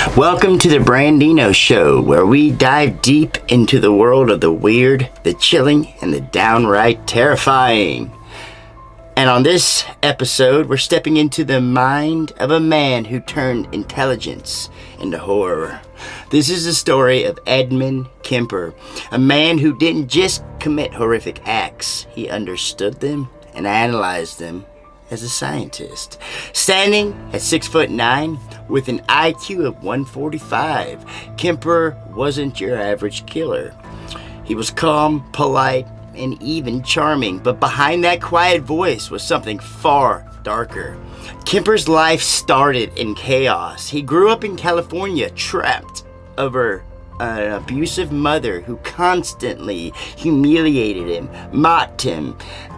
Welcome to the Brandino Show, where we dive deep into the world of the weird, the chilling, and the downright terrifying. And on this episode, we're stepping into the mind of a man who turned intelligence into horror. This is the story of Edmund Kemper, a man who didn't just commit horrific acts, he understood them and analyzed them as a scientist. Standing at 6'9", with an IQ of 145, Kemper wasn't your average killer. He was calm, polite, and even charming, but behind that quiet voice was something far darker. Kemper's life started in chaos. He grew up in California, trapped over an abusive mother who constantly humiliated him, mocked him,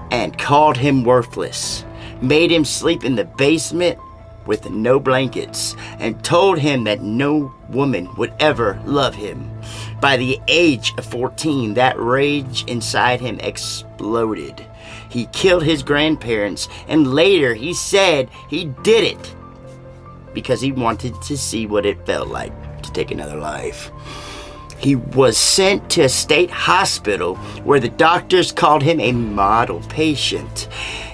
and called him worthless, made him sleep in the basement with no blankets, and told him that no woman would ever love him. By the age of 14, that rage inside him exploded. He killed his grandparents, and later he said he did it because he wanted to see what it felt like to take another life. He was sent to a state hospital where the doctors called him a model patient.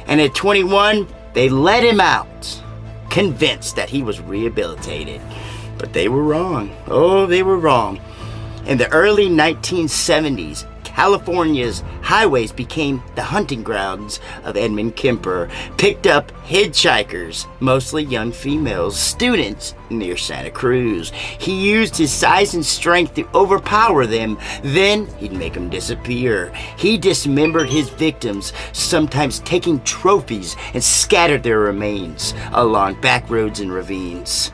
And at 21, they let him out, convinced that he was rehabilitated. But they were wrong. Oh, they were wrong. In the early 1970s, California's highways became the hunting grounds of Edmund Kemper. Picked up hitchhikers, mostly young females, students near Santa Cruz. He used his size and strength to overpower them, then he'd make them disappear. He dismembered his victims, sometimes taking trophies, and scattered their remains along back roads and ravines.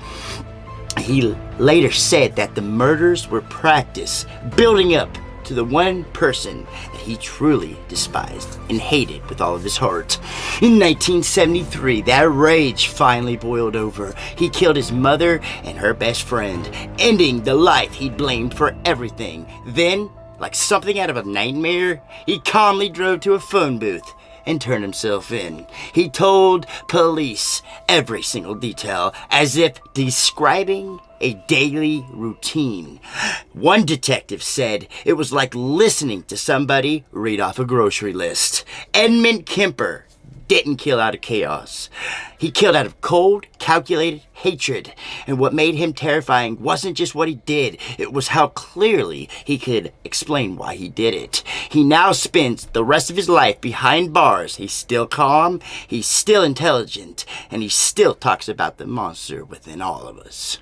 He later said that the murders were practice, building up to the one person that he truly despised and hated with all of his heart. In 1973, that rage finally boiled over. He killed his mother and her best friend, ending the life he blamed for everything. Then, like something out of a nightmare, he calmly drove to a phone booth and turned himself in. He told police every single detail, as if describing a daily routine. One detective said it was like listening to somebody read off a grocery list. Edmund Kemper didn't kill out of chaos. He killed out of cold, calculated hatred. And what made him terrifying wasn't just what he did, it was how clearly he could explain why he did it. He now spends the rest of his life behind bars. He's still calm, he's still intelligent, and he still talks about the monster within all of us.